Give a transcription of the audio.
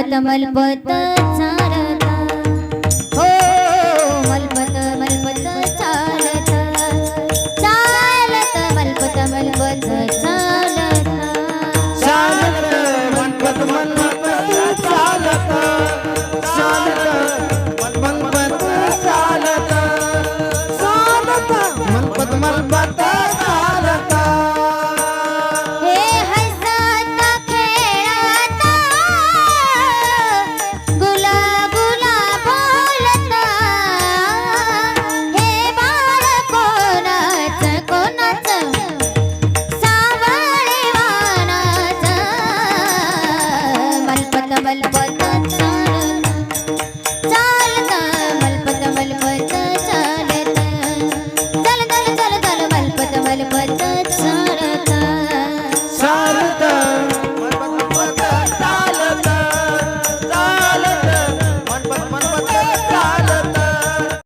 मलपत मलपत चालता हो मलपत मलपत चालता चालत मलपत मलपत चालता चालत मनपत मनपत चालत चालत मनपत चालत चालत मनपत मनपत